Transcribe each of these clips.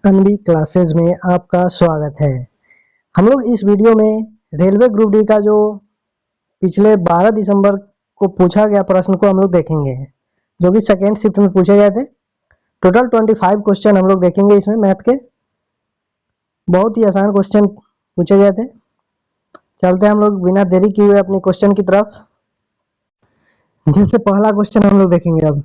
Anbi classes में आपका स्वागत है। हम लोग इस वीडियो में रेलवे ग्रुप डी का जो पिछले 12 दिसंबर को पूछा गया प्रश्न को हम लोग देखेंगे, जो कि सेकेंड शिफ्ट में पूछे गए थे। टोटल 25 क्वेश्चन हम लोग देखेंगे इसमें मैथ के। बहुत ही आसान क्वेश्चन पूछे गए थे। चलते हैं हम लोग बिना देरी किए हुए अपने क्वेश्चन की तरफ। जैसे पहला क्वेश्चन हम लोग देखेंगे। अब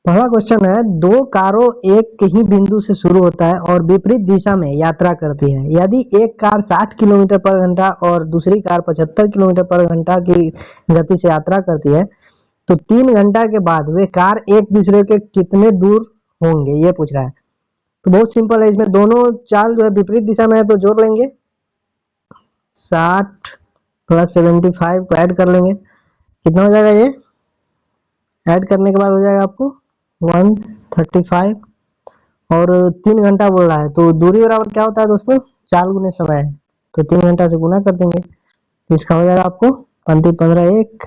पहला क्वेश्चन है, दो कारों एक ही बिंदु से शुरू होता है और विपरीत दिशा में यात्रा करती है। यदि एक कार 60 किलोमीटर पर घंटा और दूसरी कार 75 किलोमीटर पर घंटा की गति से यात्रा करती है, तो 3 घंटा के बाद वे कार एक दूसरे के कितने दूर होंगे, ये पूछ रहा है। तो बहुत सिंपल है, इसमें दोनों चाल जो है विपरीत दिशा में है, तो जोड़ लेंगे। 60 प्लस 75 को ऐड कर लेंगे, कितना हो जाएगा? ये ऐड करने के बाद हो जाएगा आपको 135। और 3 घंटा बोल रहा है, तो दूरी बराबर क्या होता है दोस्तों? 4 गुने समय है, तो 3 घंटा से गुना कर देंगे, तो इसका हो जाएगा आपको 15 1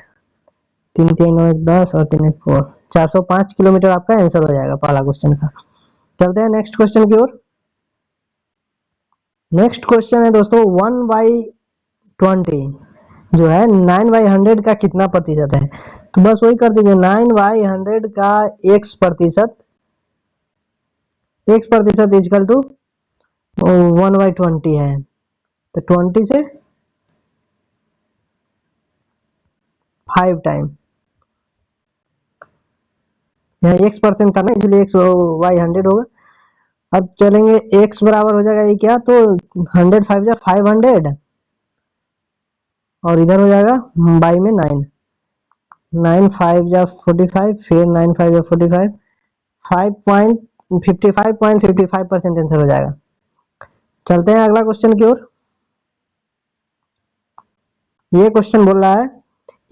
3 3 9 1 10 और 3 1 4 405 किलोमीटर आपका आंसर हो जाएगा पहला क्वेश्चन का। चलते हैं नेक्स्ट क्वेश्चन की ओर। नेक्स्ट क्वेश्चन है दोस्तों, 1/20 जो है 9/100 का कितना प्रतिशत है? तो बस वही कर दीजिए, 9/100 का x प्रतिशत इक्वल टू 1/20 है। तो 20 से 5 टाइम, यहाँ x% था ना, इसलिए x/100 होगा। अब चलेंगे, x बराबर हो जाएगा ये क्या, तो 100 5 जा 500 और इधर हो जाएगा बाई में 9 9 5 जा 45, फिर 9 5 जा 45, 55.55% आंसर हो जाएगा। चलते हैं अगला क्वेश्चन की ओर। ये क्वेश्चन बोल रहा है,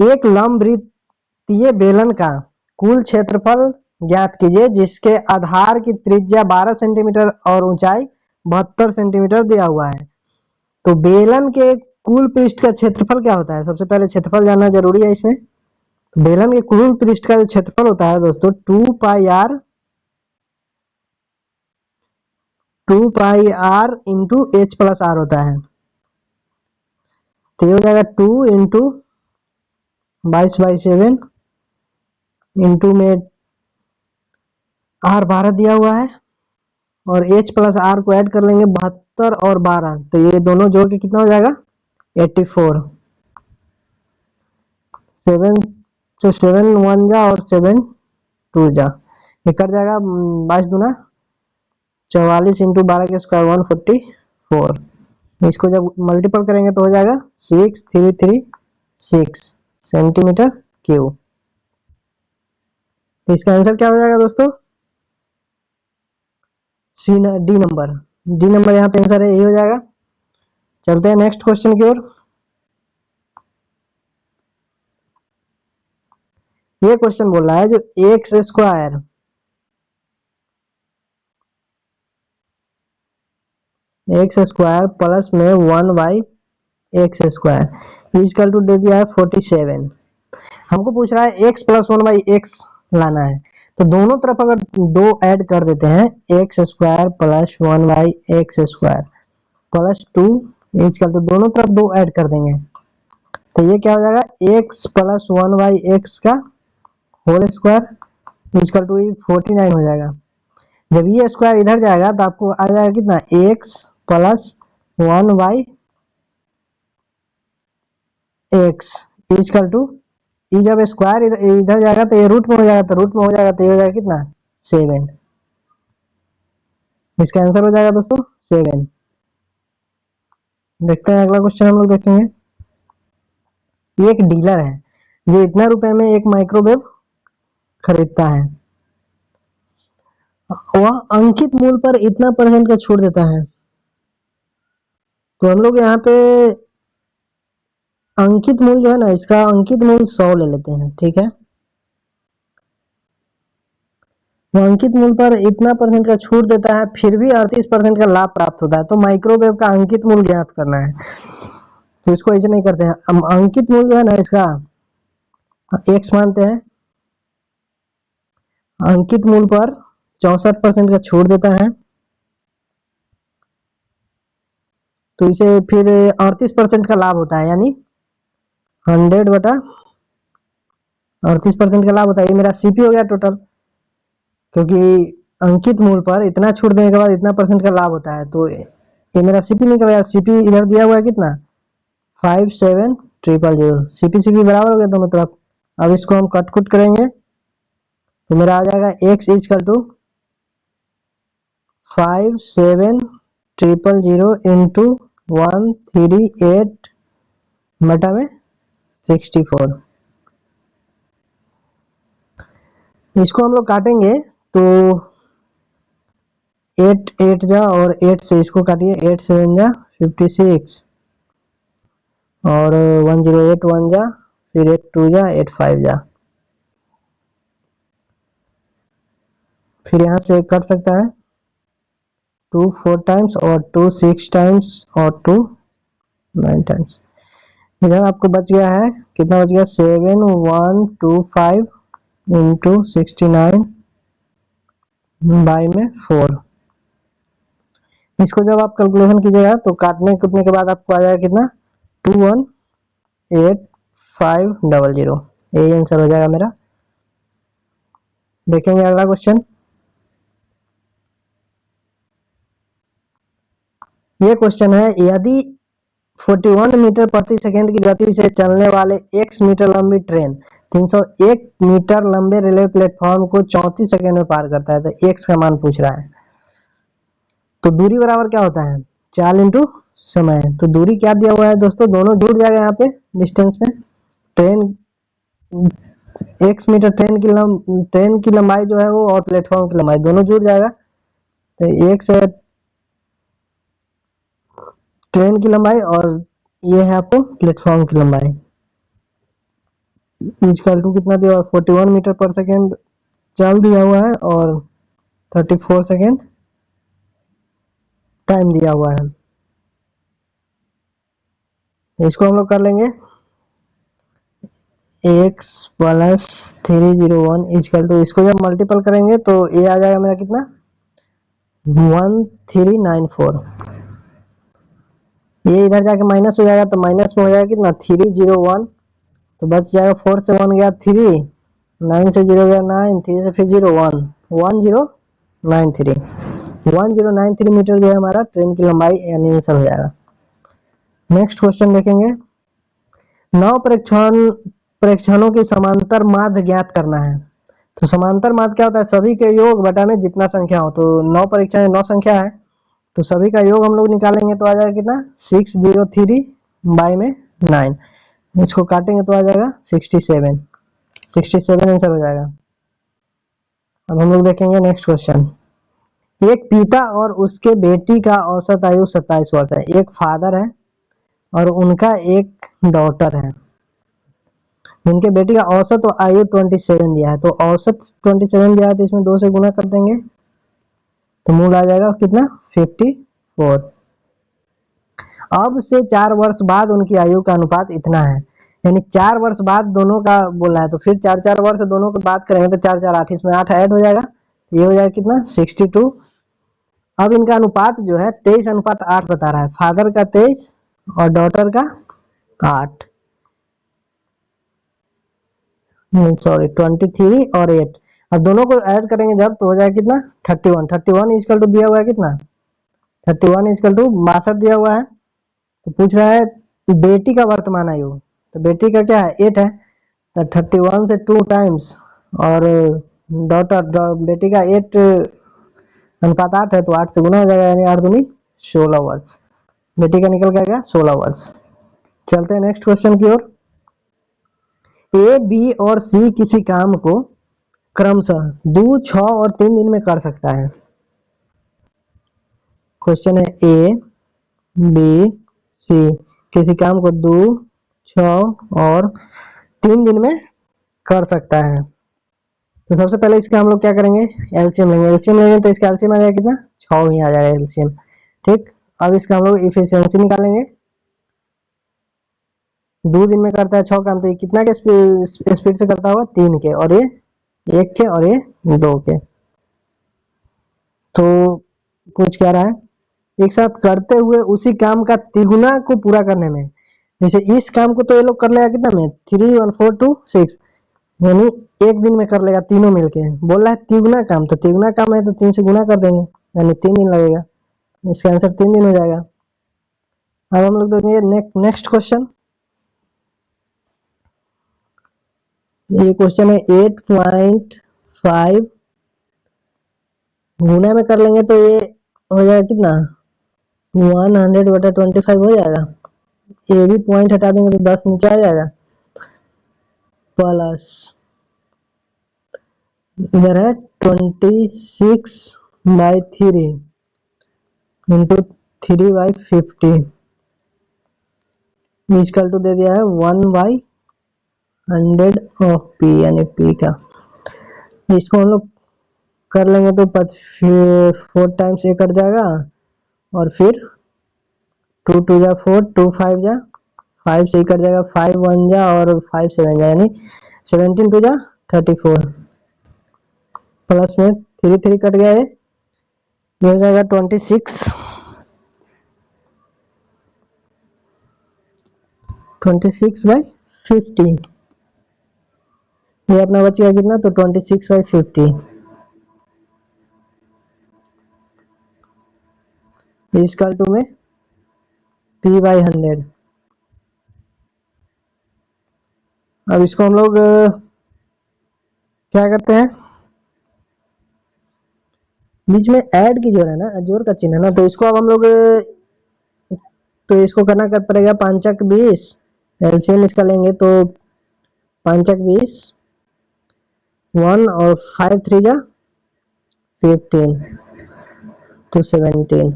एक लंबवृत्तीय बेलन का कुल क्षेत्रफल ज्ञात कीजिए जिसके आधार की त्रिज्या 12 सेंटीमीटर और ऊंचाई 72 सेंटीमीटर दिया हुआ है। तो बेलन के कुल पृष्ठ का क्षेत्रफल क्या होता है? सबसे पहले क्षेत्रफल जानना जरूरी है इसमें। तो बेलन के कुल पृष्ठ का जो क्षेत्रफल होता है दोस्तों 2πr into h plus r होता है। तो ये हो जाएगा 2 इंटू 22/7 इंटू में r 12 दिया हुआ है और h प्लस r को ऐड कर लेंगे 72 और 12, तो ये दोनों जोड़ के कितना हो जाएगा? 84। 7 से 7 1 जा और 7 2 जा, ये कट जाएगा 22 दूना 44 इंटू 12 के स्क्वायर 144। इसको जब मल्टीपल करेंगे तो हो जाएगा 6336 सेंटीमीटर क्यूब। तो इसका आंसर क्या हो जाएगा दोस्तों? डी नंबर यहाँ पे आंसर है, यही हो जाएगा। चलते हैं नेक्स्ट क्वेश्चन की ओर। ये क्वेश्चन बोल रहा है, जो एक्स स्क्वायर प्लस में 1/x² इक्वल टू दे दिया है 47। हमको पूछ रहा है x प्लस 1/x लाना है, तो दोनों तरफ अगर 2 ऐड कर देते हैं, x² plus 1/x² plus 2 equal to, दोनों तरफ 2 ऐड कर देंगे, तो ये क्या हो जाएगा? x प्लस 1/x का होल स्क्वायर इक्वल टू 49 हो जाएगा। जब ये स्क्वायर इधर जाएगा तो आपको आ जाएगा कितना? x plus 1/x equal to, ये जब स्क्वायर इधर जाएगा तो ये रूट में हो जाएगा, तो रूट में हो जाएगा तो ये हो जाएगा कितना? 7। इसका आंसर हो जाएगा दोस्तों 7। देखते हैं अगला क्वेश्चन हम लोग देखेंगे। ये एक डीलर है जो इतना रुपए में एक माइक्रोवेव खरीदता है, वह अंकित मूल्य पर इतना % का छूट देता है। तो हम लोग यहाँ पे अंकित मूल्य जो है ना, इसका अंकित मूल्य 100 ले लेते हैं, ठीक है। वो अंकित मूल्य पर इतना % का छूट देता है, फिर भी 38% का लाभ प्राप्त होता है। तो माइक्रोवेव का अंकित मूल्य ज्ञात करना है, तो इसको ऐसे नहीं करते हैं हम। अंकित मूल्य जो है ना, इसका x मानते हैं। अंकित मूल्य पर 64% का छूट देता है, तो इसे फिर 38% का लाभ होता है, यानी 100/38% का लाभ होता है। ये मेरा सीपी हो गया टोटल, क्योंकि अंकित मूल्य पर इतना छूट देने के बाद इतना परसेंट का लाभ होता है, तो ये मेरा सीपी निकल गया। सीपी इधर दिया हुआ है कितना, 57,000। सीपी सीपी बराबर हो गया दोनों तरफ। अब इसको हम कट कुट करेंगे तो मेरा आ जाएगा x इक्वल टू 57,000 इंटू 138 बटा में 64। इसको हम लोग काटेंगे तो 8 8 जा और 8 से इसको काटिए, 8 7 जा 56 और 108 1 जा, फिर 8 2 जा 8 5 जा, फिर यहाँ से कट सकता है 2 4 टाइम्स और 2 6 टाइम्स और 2 9 टाइम्स। इधर आपको बच गया है कितना, बच गया 7125 इंटू 69 बाई में 4। इसको जब आप कैलकुलेशन कीजिएगा तो काटने कुटने के बाद आपको आ जाएगा कितना, 218500। यही आंसर हो जाएगा मेरा। देखेंगे अगला क्वेश्चन। ये क्वेश्चन है, यदि 41 मीटर प्रति सेकंड की गति से चलने वाले x मीटर लंबी ट्रेन 301 मीटर लंबे रेलवे प्लेटफॉर्म को 34 सेकंड में पार करता है, तो x का मान पूछ रहा है। तो दूरी बराबर क्या होता है, चाल इंटू समय। तो दूरी क्या दिया हुआ है दोस्तों, दोनों जुड़ जाएगा यहाँ पे डिस्टेंस में। ट्रेन x मीटर ट्रेन की लंबाई जो है वो, और प्लेटफॉर्म की लंबाई दोनों जुड़ जाएगा। तो x है ट्रेन की लंबाई और ये है आपको प्लेटफॉर्म की लंबाई। इक्वल टू कितना दिया हुआ है, 41 मीटर पर सेकेंड चाल दिया हुआ है और 34 सेकेंड टाइम दिया हुआ है। इसको हम लोग कर लेंगे x प्लस 301 इक्वल टू, इसको जब मल्टीपल करेंगे तो ये आ जाएगा मेरा कितना, 1394। ये इधर जाके माइनस हो जाएगा, तो माइनस में हो जाएगा कितना 301, तो बच जाएगा 4 से 1 गया 3, 9 से 0 गया 9, 3 से फिर 0 1, 1093 1093 मीटर जो है हमारा ट्रेन की लंबाई, यानी आंसर हो जाएगा। नेक्स्ट क्वेश्चन देखेंगे। 9 प्रेक्षणों की समांतर माध्य ज्ञात करना है। तो समांतर माध्य क्या होता है, सभी के योग बटा में जितना संख्या हो। तो 9 परीक्षण 9 संख्या है, तो सभी का योग हम लोग निकालेंगे तो आ जाएगा कितना, 603 बाई में 9। इसको काटेंगे तो आ जाएगा 67 आंसर हो जाएगा। अब हम लोग देखेंगे नेक्स्ट क्वेश्चन। एक पिता और उसके बेटी का औसत आयु 27 वर्ष है। एक फादर है और उनका एक डॉटर है। उनके बेटी का औसत आयु 27 दिया है, तो औसत 27 दिया है, तो इसमें 2 से गुना कर देंगे तो मूल आ जाएगा कितना, 54। अब से 4 वर्ष बाद उनकी आयु का अनुपात इतना है, यानी 4 वर्ष बाद दोनों का बोला है, तो फिर 4 वर्ष दोनों की बात करेंगे तो 4 4 8, इसमें 8 ऐड हो जाएगा, ये हो जाएगा कितना 62। अब इनका अनुपात जो है 23:8 बता रहा है, फादर का 23 और डॉटर का 8, सॉरी 23 और 8। अब दोनों को ऐड करेंगे जब तो हो जाएगा कितना 31 इक्वल टू दिया हुआ है कितना, 31 इक्वल टू 62 दिया हुआ है। तो पूछ रहा है बेटी का वर्तमान आयु, तो बेटी का क्या है 8 है, तो 31 से 2 टाइम्स और बेटी का 8 अनुपात 8 है, तो 8 से गुना हो जाएगा, यानी 8 दूनी 16 वर्ष। बेटी का निकल गया 16 वर्ष। चलते हैं नेक्स्ट क्वेश्चन की ओर। ए बी और सी किसी काम को क्रमशः 2 6 और 3 दिन में कर सकता है। क्वेश्चन है ए बी सी किसी काम को 2 6 और 3 दिन में कर सकता है। तो सबसे पहले इसका हम लोग क्या करेंगे, एलसीएम लेंगे, तो इसका एलसीएम आ जाएगा कितना 6 ही आ जाएगा एलसीएम। ठीक, अब इसका हम लोग इफिशियंसी निकालेंगे। 2 दिन में करता है 6 काम, तो ये कितना के स्पीड से करता होगा 3 के, और ये 1 के और ये 2 के। तो कुछ कह रहा है एक साथ करते हुए उसी काम का तिगुना को पूरा करने में, जैसे इस काम को तो ये लोग कर लेगा कितना में 3 1 4 2 6, यानी एक दिन में कर लेगा तीनों मिलके। बोल रहा है तिगुना काम, तो तिगुना काम है तो 3 से गुना कर देंगे, यानी 3 दिन लगेगा। इसका आंसर 3 दिन हो जाएगा। अब हम लोग देखेंगे नेक्स्ट क्वेश्चन। ये क्वेश्चन है 8.5 गुना में कर लेंगे तो ये हो जाएगा कितना 100/25 हो जाएगा। ये भी पॉइंट हटा देंगे तो 10 नीचे आ जाएगा, प्लस इधर है 26/3 इंटू 3/50 इक्वल टू दे दिया है 1/100 ऑफ पी, यानी पी का। इसको हम लोग कर लेंगे तो 4 टाइम्स ये कट जाएगा, और फिर 2 2 जा 4 2 5 जा 5 से कट जाएगा, 5 1 जा और 5 7 जा, यानी 17 2 जा 34, प्लस में 3 3 कट गया, ये हो जाएगा 26/50। ये अपना बच गया कितना, तो 26/50 इक्वल टू में p/100। अब इसको हम लोग क्या करते हैं, बीच में ऐड की जोड़ है ना, जोड़ का चिन्ह है ना, तो इसको अब हम लोग तो इसको करना कर पड़ेगा 5 × 20, एलसीएम इसका लेंगे तो 5 × 20 1 और 5 3 जा 15 to 17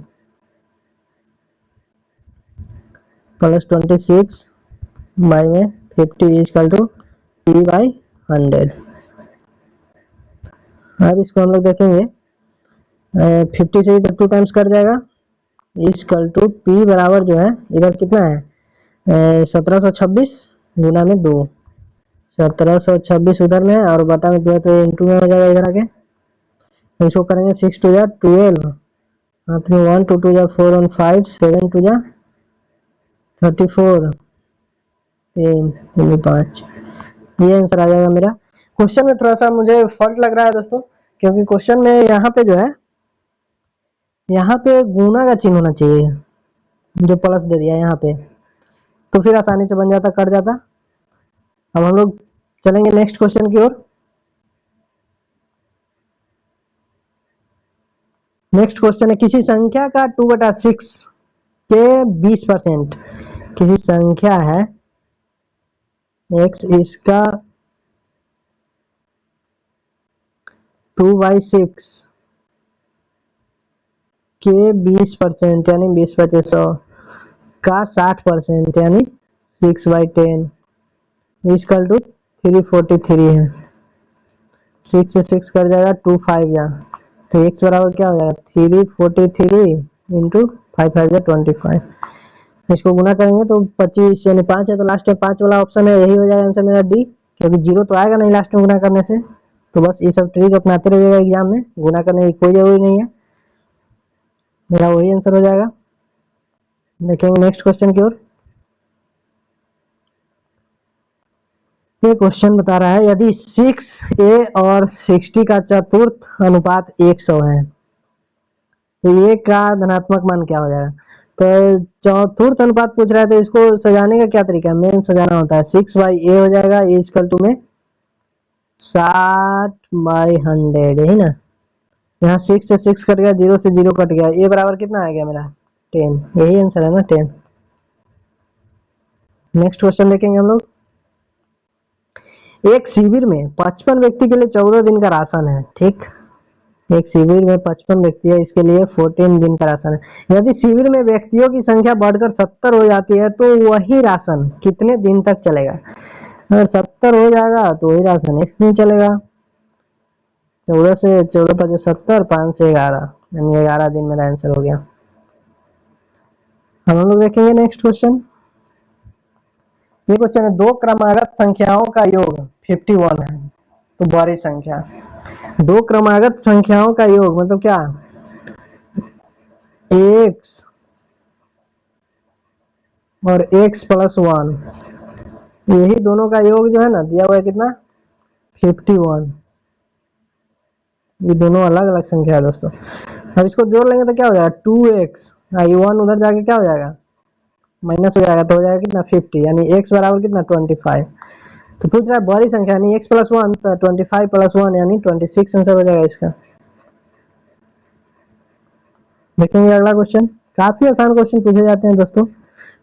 plus 26/50 equal to p/100। अब इसको हम लोग देखेंगे 50 से इधर 2 टाइम्स कट जाएगा, इक्वल टू p बराबर जो है इधर कितना है 1726 गुना में 2, 1726 उधर में है और बटा में 2 है तो इंटू में हो जाएगा इधर आके। इसको करेंगे 6 2 जा 12, हाथ में 1 2 2 जा 4 1 5 7 2 जा 34 3 3 5, ये आंसर आ जाएगा मेरा। क्वेश्चन में थोड़ा सा मुझे फॉल्ट लग रहा है दोस्तों, क्योंकि क्वेश्चन में यहाँ पे जो है यहाँ पे गुना का चिन्ह होना चाहिए, जो प्लस दे दिया यहाँ पे, तो फिर आसानी से बन जाता, कट जाता। अब हम लोग चलेंगे नेक्स्ट क्वेश्चन की ओर। नेक्स्ट क्वेश्चन है किसी संख्या का 2/6 के 20%, किसी संख्या है x, इसका 2/6 के 20% यानी 20/100 का 60% यानी 6/10 इक्वल टू 343 है। 6 से 6 कर जाएगा 2 5 जा, तो x बराबर क्या हो जाएगा 343 इंटू 5 5 जा 25। इसको गुना करेंगे तो 25 यानी 5 है, तो लास्ट में 5 वाला ऑप्शन है, यही हो जाएगा आंसर मेरा डी, क्योंकि 0 तो आएगा नहीं लास्ट में गुना करने से। तो बस ये सब ट्रिक अपनाते रहिएगा एग्जाम में, गुना करने की कोई जरूरी नहीं है, मेरा वही आंसर हो जाएगा। देखेंगे नेक्स्ट क्वेश्चन की ओर। ये क्वेश्चन बता रहा है यदि 6a और 60 का चतुर्थ अनुपात 100 है तो ये का धनात्मक मान क्या हो जाएगा। तो चतुर्थ अनुपात पूछ रहा है, तो इसको सजाने का क्या तरीका है, मेन सजाना होता है 6/a हो जाएगा इक्वल टू में 60/100 है ना। यहाँ 6 से 6 कट गया, 0 से 0 कट गया, ए बराबर कितना आ गया मेरा 10, यही आंसर है ना 10। नेक्स्ट क्वेश्चन देखेंगे हम लोग। एक शिविर में 55 व्यक्ति के लिए 14 दिन का राशन है, ठीक। एक शिविर में 55 व्यक्ति है, इसके लिए 14 दिन का राशन है। यदि शिविर में व्यक्तियों की संख्या बढ़कर 70 हो जाती है तो वही राशन कितने दिन तक चलेगा। अगर 70 हो जाएगा तो वही राशन एक दिन चलेगा। 14 से 14 5 70, 5 से 11 यानी 11 दिन मेरा आंसर हो गया। हम लोग देखेंगे नेक्स्ट क्वेश्चन। ये क्वेश्चन है दो क्रमागत संख्याओं का योग 51 है, तो बड़ी संख्या। दो क्रमागत संख्याओं का योग मतलब क्या, एक्स और एक्स प्लस 1, यही दोनों का योग जो है ना दिया हुआ है कितना 51। ये दोनों अलग अलग संख्या है दोस्तों। अब इसको जोड़ लेंगे तो क्या हो जाएगा 2x, ये 1 उधर जाके क्या हो जाएगा माइनस हो जाएगा, तो हो जाएगा कितना 50, यानी x बराबर कितना 25। तो पूछ रहा है बड़ी संख्या यानी x प्लस 1, तो 25 प्लस 1 यानी 26 आंसर हो जाएगा इसका। देखेंगे अगला क्वेश्चन, काफी आसान क्वेश्चन पूछे जाते हैं दोस्तों।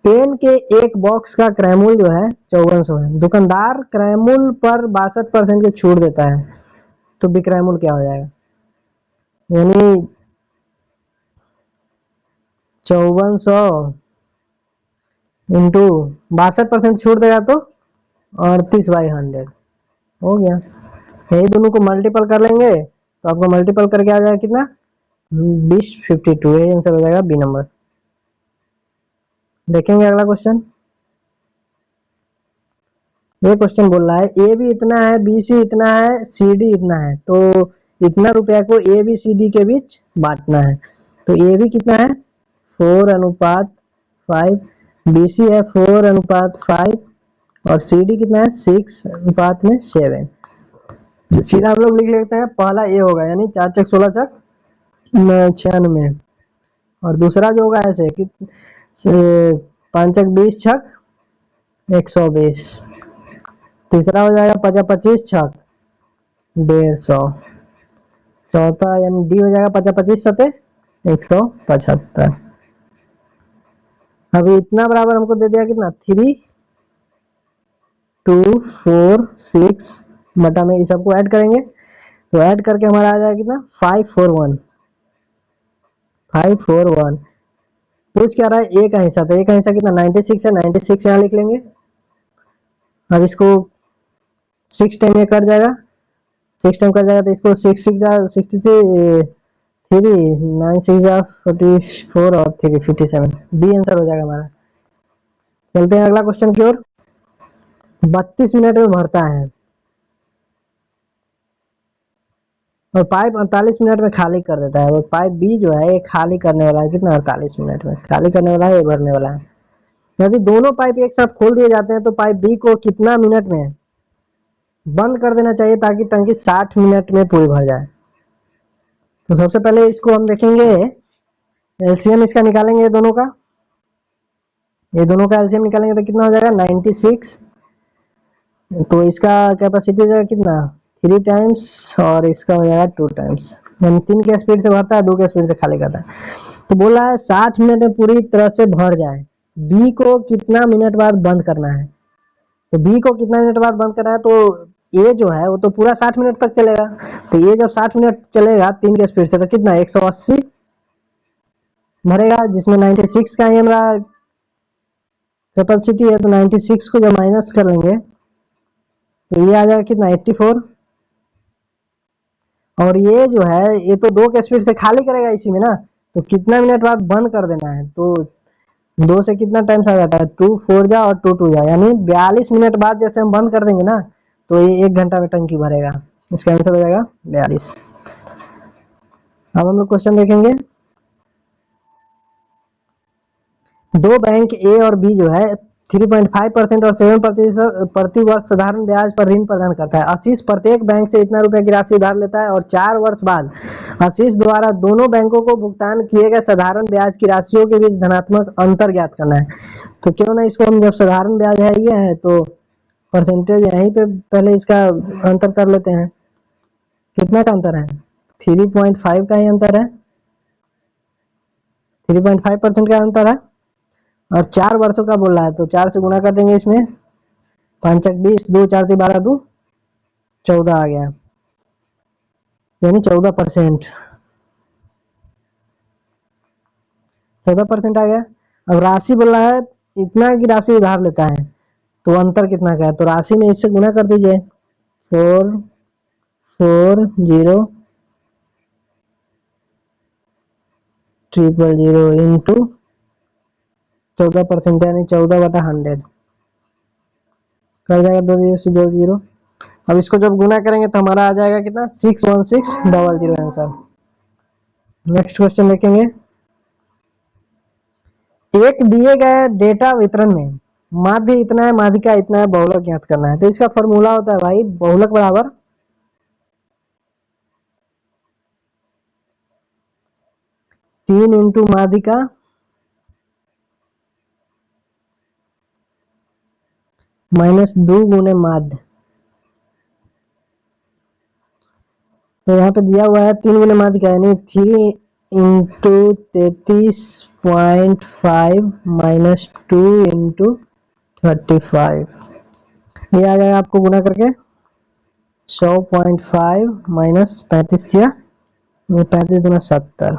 पेन के एक बॉक्स का क्रय मूल्य जो है 5400 है, दुकानदार क्रय मूल्य पर 62% की छूट देता है, तो विक्रय मूल्य क्या हो जाएगा? यानी 5400 इंटू 62% छूट देगा तो 38/100 हो गया। यही दोनों को मल्टीपल कर लेंगे तो आपको मल्टीपल करके आ जाएगा कितना 2052, यही आंसर हो जाएगा बी नंबर। देखेंगे अगला क्वेश्चन। ये क्वेश्चन बोल रहा है ए बी इतना है, बी सी इतना है, सी डी इतना है, तो इतना रुपया को ए बी सी डी के बीच बांटना है। तो ए बी कितना है 4:5, बी सी है 4:5 और सी डी कितना है 6:7। सीधा हम लोग लिख लेते हैं, पहला ए होगा यानी 4 चक 16 चक 96, और दूसरा जो होगा ऐसे कि 5 चक 20 छक 120, तीसरा हो जाएगा 25 छक 150, चौथा यानी डी हो जाएगा 25 सते 175। अभी इतना बराबर हमको दे दिया कितना 3 2 4 6 बटा में, इस सबको ऐड करेंगे तो ऐड करके हमारा आ जाएगा कितना 541। पूछ क्या रहा है ए का हिस्सा, तो ए का हिस्सा कितना 96 है, 96 यहाँ लिख लेंगे। अब इसको 6 टाइम में कट जाएगा, 6 टाइम कट जाएगा तो इसको 6 6 जा 63, 9 6 जा 44 और 3 57, बी आंसर हो जाएगा हमारा। चलते हैं अगला क्वेश्चन की ओर। 32 मिनट में भरता है और पाइप 48 मिनट में खाली कर देता है, और पाइप बी जो है ये खाली करने वाला है कितना 48 मिनट में खाली करने वाला है, ये भरने वाला है। यदि दोनों पाइप एक साथ खोल दिए जाते हैं तो पाइप बी को कितना मिनट में बंद कर देना चाहिए ताकि टंकी 60 मिनट में पूरी भर जाए? तो सबसे पहले इसको हम देखेंगे एलसीएम इसका निकालेंगे, ये दोनों का एलसीएम निकालेंगे तो कितना हो जाएगा 96, तो इसका कैपेसिटी हो जाएगा कितना 3 टाइम्स और इसका हो जाएगा 2 टाइम्स, यानी 3 के स्पीड से भरता है, 2 के स्पीड से खाली करता है। तो बोला है 60 मिनट में पूरी तरह से भर जाए, बी को कितना मिनट बाद बंद करना है? तो बी को कितना मिनट बाद बंद करना है, तो ए जो है वो तो पूरा 60 मिनट तक चलेगा, तो ये जब 60 मिनट चलेगा 3 के स्पीड से तो कितना 180 भरेगा, जिसमें 96 का ये मेरा कैपेसिटी है, तो 96 को जब माइनस कर लेंगे तो ये आ जाएगा कितना 84, और ये जो है ये तो 2 के स्पीड से खाली करेगा इसी में ना, तो कितना मिनट बाद बंद कर देना है? तो 2 से कितना टाइम्स आ जाता है 2 4 जा और 2 2 जा, यानी 42 मिनट बाद जैसे हम बंद कर देंगे ना तो ये 1 घंटा में टंकी भरेगा। इसका आंसर हो जाएगा 42। अब हम लोग क्वेश्चन देखेंगे। दो बैंक ए और बी जो है 3.5% और 7% प्रति वर्ष साधारण ब्याज पर ऋण प्रदान करता है। आशीष प्रत्येक बैंक से इतना रुपए की राशि उधार लेता है और 4 वर्ष बाद आशीष द्वारा दोनों बैंकों को भुगतान किए गए साधारण ब्याज की राशियों के बीच धनात्मक अंतर ज्ञात करना है। तो क्यों ना इसको हम, जब साधारण ब्याज है ये है तो परसेंटेज यहीं पे पहले इसका अंतर कर लेते हैं। कितना का अंतर है 3.5 का ही अंतर है, 3.5% का अंतर है, और 4 वर्षों का बोल रहा है तो 4 से गुना कर देंगे इसमें, 5 चक 20, 2 4 3 12 2 14 आ गया, यानी 14%, 14% आ गया। अब राशि बोल रहा है इतना की राशि उधार लेता है, तो अंतर कितना का है, तो राशि में इससे गुना कर दीजिए 440 इंटू 14%, यानी 14/100 कर जाएगा 2 0 से 2 0। अब इसको जब गुना करेंगे तो हमारा आ जाएगा कितना 61600 आंसर। नेक्स्ट क्वेश्चन देखेंगे। एक दिए गए डेटा वितरण में माध्य इतना है, माध्यिका इतना है, बहुलक ज्ञात करना है। तो इसका फॉर्मूला होता है भाई बहुलक बराबर 3 इंटू माध्यिका माइनस 2 गुने माध्य। तो यहाँ पे दिया हुआ है 3 गुने माध्यिका यानी 3 इंटू 33.5 माइनस 2 इंटू 35। ये आ जाएगा आपको गुना करके 100.5 माइनस 35 किया, 35 दूना 70,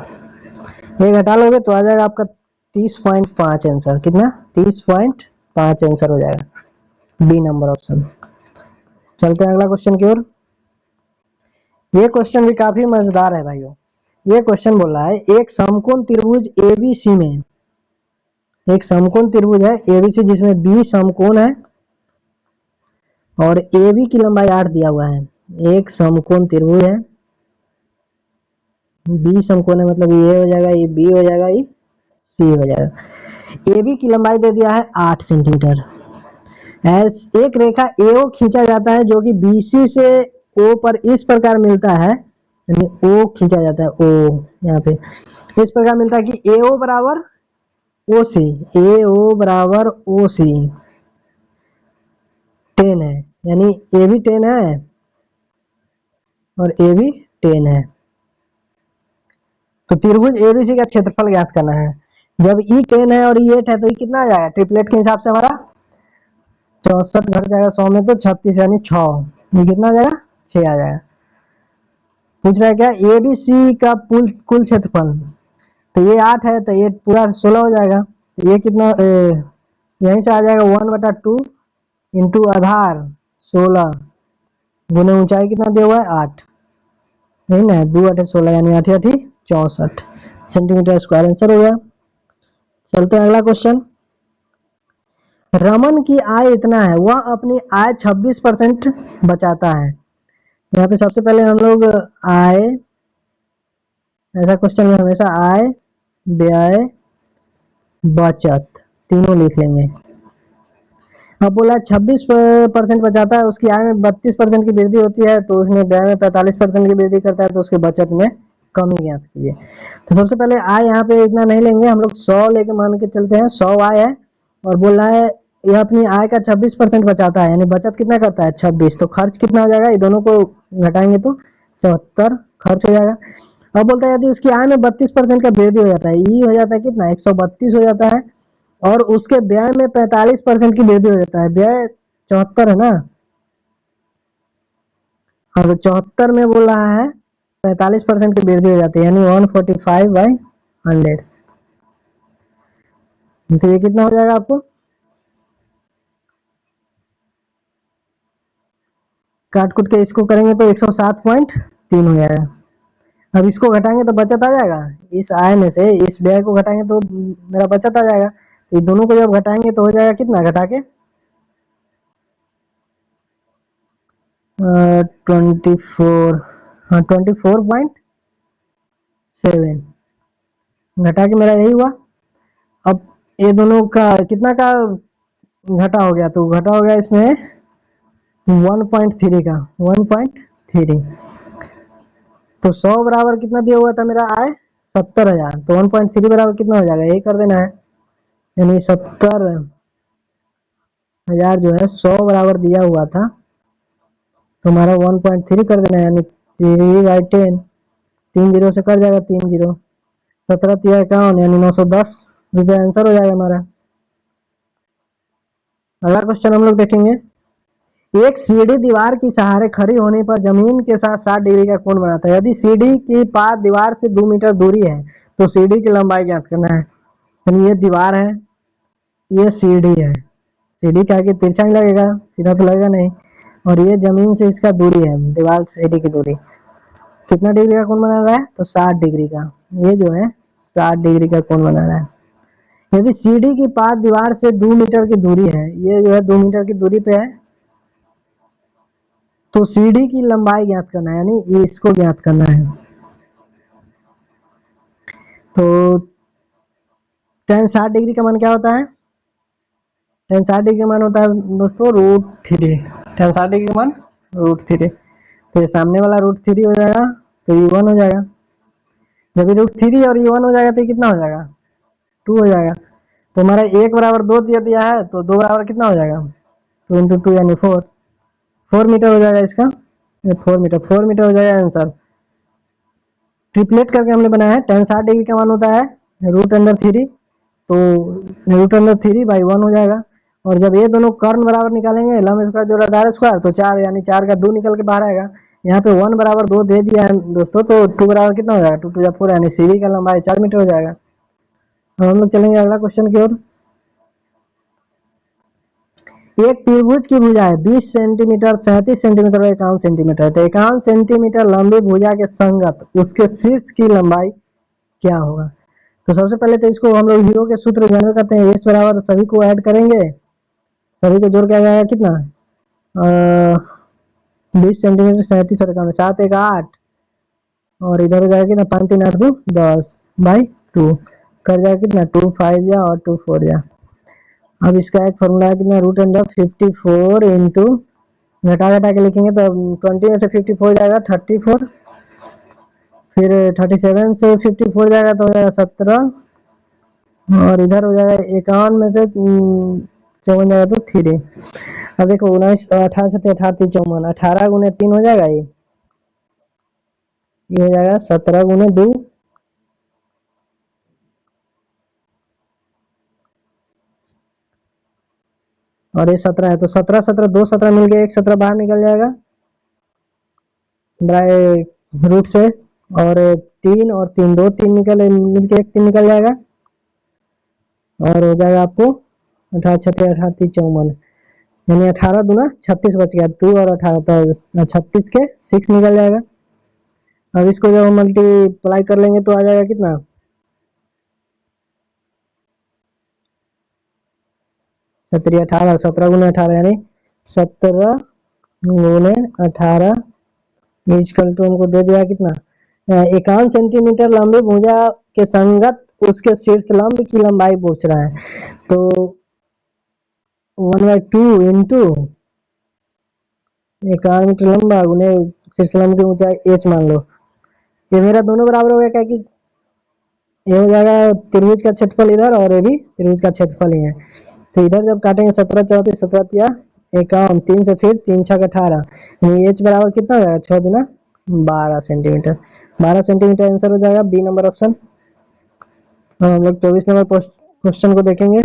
ये घटा लोगे तो आ जाएगा आपका 30.5 आंसर। कितना? 30.5 आंसर हो जाएगा, बी नंबर ऑप्शन। चलते हैं अगला क्वेश्चन की ओर। ये क्वेश्चन भी काफी मजेदार है भाइयों। ये क्वेश्चन बोल रहा है एक समकोण त्रिभुज एबीसी में, एक समकोण त्रिभुज है एबीसी जिसमें बी समकोण है और ए बी की लंबाई 8 दिया हुआ है। एक समकोण त्रिभुज है, बी समकोण है मतलब ये हो जाएगा, ये बी हो जाएगा, ये सी हो जाएगा। ए बी की लंबाई दे दिया है 8 सेंटीमीटर। एक रेखा एओ खींचा जाता है जो कि बीसी से ओ पर इस प्रकार मिलता है, यानी ओ खींचा जाता है, ओ यहाँ पे इस प्रकार मिलता है कि एओ बराबर ओ सी, एओ बराबर ओ सी 10 है, यानी ए भी 10 है और ए भी 10 है। तो त्रिभुज एबीसी का क्षेत्रफल ज्ञात करना है। जब ई 10 है और ई 8 है तो ये कितना आ जाएगा ट्रिपलेट के हिसाब से हमारा 64 घट जाएगा 100 में तो 36 यानी 6, ये कितना आ जाएगा 6 आ जाएगा। पूछ रहा है क्या एबीसी का कुल क्षेत्रफल, तो ये 8 है तो ये पूरा 16 हो जाएगा। तो ये कितना यहीं से आ जाएगा 1/2 इंटू आधार 16 गुने ऊंचाई कितना दिया हुआ है 8, नहीं ना 2/16 यानी 8 8 64 सेंटीमीटर स्क्वायर आंसर हो गया। चलते हैं अगला क्वेश्चन। रमन की आय इतना है, वह अपनी आय 26% बचाता है। यहाँ पे सबसे पहले हम लोग आय, ऐसा क्वेश्चन में हमेशा आय व्यय बचत तीनों लिख लेंगे। अब बोला 26% बचाता है, उसकी आय में 32% की वृद्धि होती है तो उसने व्यय में 45% की वृद्धि करता है तो उसके बचत में कमी ज्ञात कीजिए। तो सबसे पहले आय यहाँ पे इतना नहीं लेंगे, हम लोग 100 लेके मान के चलते हैं। 100 आय है और बोल रहा है यह अपनी आय का 26% बचाता है, यानी बचत कितना करता है 26, तो खर्च कितना हो जाएगा, ये दोनों को घटाएंगे तो 74 खर्च हो जाएगा। अब बोलता है यदि उसकी आय में 32% का वृद्धि हो जाता है, ई हो जाता है कितना 132 हो जाता है और उसके व्यय में 45% की वृद्धि हो जाता है, व्यय 74 है ना, हाँ तो 74 में बोल रहा है 45% की वृद्धि हो जाती है यानी 145/100। तो ये कितना हो जाएगा आपको, काट कुट के इसको करेंगे तो 107.3 हो जाएगा। अब इसको घटाएंगे तो बचत आ जाएगा, इस आय में से इस व्यय को घटाएंगे तो मेरा बचत आ जाएगा। तो ये दोनों को जब घटाएंगे तो हो जाएगा कितना, घटा के 24, हाँ 24.7 घटा के मेरा यही हुआ। अब ये दोनों का कितना का घटा हो गया, तो घटा हो गया इसमें 1.3 का 1.3। तो 100 बराबर कितना दिया हुआ था मेरा आय 70,000, तो 1.3 बराबर कितना हो जाएगा, यही कर देना है, यानी 70,000 जो है 100 बराबर दिया हुआ था तो हमारा 1.3 कर देना है, यानी 3/10, 3 जीरो से कर जाएगा 3 जीरो, 17×51 यानी 910 रुपये आंसर हो जाएगा हमारा। अगला क्वेश्चन हम लोग देखेंगे। एक सीढ़ी दीवार की सहारे खड़ी होने पर जमीन के साथ 60 डिग्री का कोण बनाता है। यदि सीढ़ी की पात दीवार से 2 मीटर दूरी है तो सीढ़ी की लंबाई ज्ञात करना है। यानी ये दीवार है, ये सीढ़ी है, सीढ़ी क्या कि तिरछा नहीं लगेगा, सीधा तो लगेगा नहीं, और ये जमीन से इसका दूरी है, दीवार से सीढ़ी की दूरी कितना डिग्री का कोण बना रहा है, तो 60 डिग्री का, ये जो है 60 डिग्री का कोण बना रहा है। यदि सीढ़ी की पात दीवार से 2 मीटर की दूरी है, ये जो है 2 मीटर की दूरी पे है, तो सीढ़ी की लंबाई ज्ञात करना है, यानी इसको ज्ञात करना है। तो tan 60 डिग्री का मान क्या होता है? tan 60 डिग्री का मान होता है दोस्तों √3। tan 60 डिग्री का मान √3। तो ये सामने वाला √3 हो जाएगा, तो ये 1 हो जाएगा। जब ये √3 और ये 1 हो जाएगा तो ये कितना हो जाएगा? 2 हो जाएगा। तो हमारा 1 बराबर 2 दिया है, तो 2 बराबर कितना हो जाएगा? 2 इंटू 2 यानी 4 मीटर हो जाएगा इसका। 4 मीटर हो जाएगा आंसर। ट्रिपलेट करके हमने बनाया है। tan 60 डिग्री का मान होता है √3, तो √3/1 हो जाएगा। और जब ये दोनों कर्ण बराबर निकालेंगे, लंब स्क्वायर जोड़ा दायरा स्क्वायर, तो 4 यानी 4 का 2 निकल के बाहर आएगा। यहाँ पे 1 बराबर 2 दे दिया है दोस्तों, तो 2 बराबर कितना हो जाएगा? 2 2 4 यानी सीढ़ी का लंबाई 4 मीटर हो जाएगा। अब हम लोग चलेंगे अगला क्वेश्चन की ओर। एक त्रिभुज की भुजा है 20 सेंटीमीटर, 37 सेंटीमीटर और 51 सेंटीमीटर। तो 51 सेंटीमीटर लंबी भुजा के संगत उसके शीर्ष की लंबाई क्या होगा? तो सबसे पहले तो इसको हम लोग हीरो के सूत्र जानवे करते हैं। एस बराबर सभी को ऐड करेंगे, सभी को जोड़ के आ जाएगा कितना? 20 सेंटीमीटर 37 और 51, 7 1 8, और इधर हो जाएगा कितना? 5 3 8 2 10/2 कर जाएगा कितना? 2 5 या और 2 4 या। अब इसका एक फॉर्मूला है कितना? √54 इंटू घटा घटा के लिखेंगे तो 20 में से 54 जाएगा 34, फिर 37 से 54 जाएगा तो हो जाएगा 17, और इधर हो जाएगा 51 में से 54 जाएगा तो 3। अब देखो 19 18 7 18 3 54, 18 गुने 3 हो जाएगा, ये हो जाएगा 17 गुने 2, और ये 17 है, तो 17 17 2 17 मिल गया, 1 17 बाहर निकल जाएगा रूट से, और 3 और 3 2 3 निकल मिलके 1 3 निकल जाएगा, और हो जाएगा आपको 18 36 18 3 54, यानी 18 दूना 36 बच गया। 2 और 18 तो 36 के 6 निकल जाएगा। अब इसको जब हम मल्टीप्लाई कर लेंगे तो आ जाएगा कितना? 18 17 गुने 18 यानी 17 गुने 18 इक्वल टू हमको दे दिया कितना? 51 सेंटीमीटर लंबी भुजा के संगत उसके शीर्ष लंब की लंबाई पूछ रहा है। तो 1/2 इंटू 51 मीटर लंबा गुने शीर्ष लंब की ऊंचाई h मान लो। ये मेरा दोनों बराबर हो गया, क्या कि ये हो जाएगा त्रिभुज का क्षेत्रफल इधर, और ये भी त्रिभुज का क्षेत्रफल ही है। तो इधर जब काटेंगे 17 34 17 तिया 51, 3 से फिर 3 6 18, यानी h बराबर कितना हो जाएगा? 6 दूना 12 सेंटीमीटर। 12 सेंटीमीटर आंसर हो जाएगा बी नंबर ऑप्शन। हम लोग 24 नंबर क्वेश्चन को देखेंगे।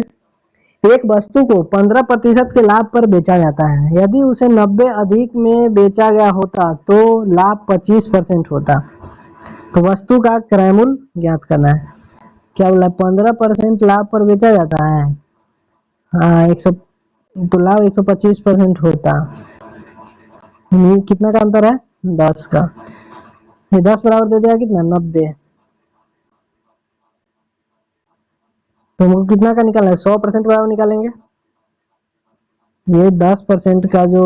एक वस्तु को 15% के लाभ पर बेचा जाता है। यदि उसे 90 अधिक में बेचा गया होता तो लाभ 25% होता। तो वस्तु का क्रय मूल्य ज्ञात करना है। क्या बोला? 15% लाभ पर बेचा जाता है, हाँ 100, तो लाभ 125% होता। कितना का अंतर है? 10 का। ये 10 बराबर दे दिया कितना? 90। तो हमको कितना का निकालना है? 100% बराबर निकालेंगे। ये 10% का जो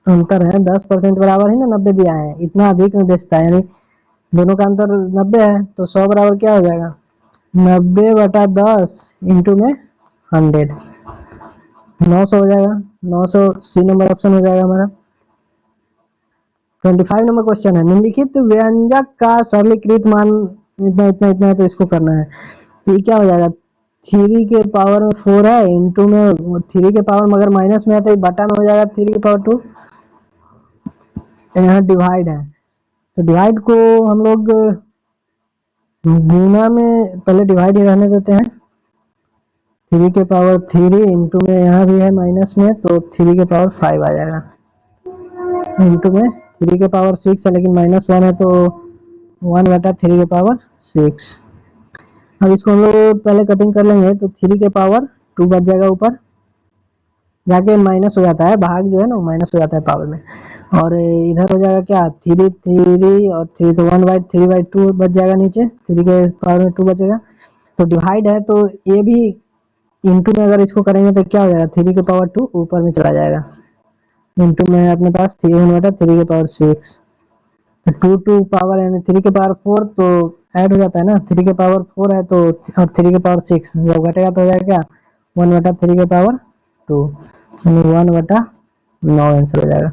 अंतर है, 10% बराबर ही ना 90 दिया है, इतना अधिक में बेचता है, यानी दोनों का अंतर 90 है, तो 100 बराबर क्या हो जाएगा? 90/10 इंटू में 100, 900 हो जाएगा। 900 सी नंबर ऑप्शन हो जाएगा हमारा। 25 नंबर क्वेश्चन है। निम्नलिखित व्यंजक का सरलीकृत मान इतना इतना इतना है, तो इसको करना है। तो ये क्या हो जाएगा? 3 के पावर में 4 है, इंटू में 3 के पावर मगर माइनस में है तो बटा में हो जाएगा 3 के पावर 2। यहाँ डिवाइड है, तो डिवाइड को हम लोग गुना में पहले डिवाइड ही रहने देते हैं। 3 के पावर 3 इंटू में यहाँ भी है माइनस में, तो 3 के पावर 5 आ जाएगा, इंटू में 3 के पावर 6 है लेकिन -1 है, तो 1/3 के पावर 6। अब इसको हम लोग पहले कटिंग कर लेंगे, तो 3 के पावर 2 बच जाएगा, ऊपर जाके माइनस हो जाता है, भाग जो है ना माइनस हो जाता है पावर में, और इधर हो जाएगा क्या? 3 3 और 3, तो 1/3/2 बच जाएगा नीचे, 3 के पावर में 2 बचेगा। तो डिवाइड है, तो ये भी इंटू में अगर इसको करेंगे तो क्या हो जाएगा? 3 के पावर 2 ऊपर में चला जाएगा, इंटू में अपने पास 3 1/3 के पावर 6, तो 2 2 पावर यानी 3 के पावर 4, तो ऐड हो जाता है ना, 3 के पावर 4 है तो, और 3 के पावर 6 जब घटेगा तो हो जाएगा क्या, 1/3 के पावर 2, 1/9 आंसर हो जाएगा।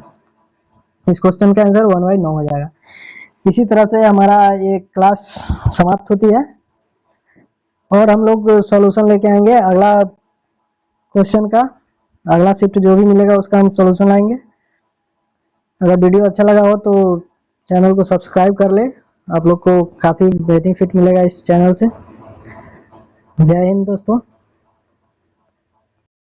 इस क्वेश्चन का आंसर 1/9 हो जाएगा। इसी तरह से हमारा ये क्लास समाप्त होती है और हम लोग सॉल्यूशन लेके आएंगे अगला क्वेश्चन का, अगला शिफ्ट जो भी मिलेगा उसका हम सॉल्यूशन लाएंगे। अगर वीडियो अच्छा लगा हो तो चैनल को सब्सक्राइब कर ले, आप लोग को काफ़ी बेनिफिट मिलेगा इस चैनल से। जय हिंद दोस्तों।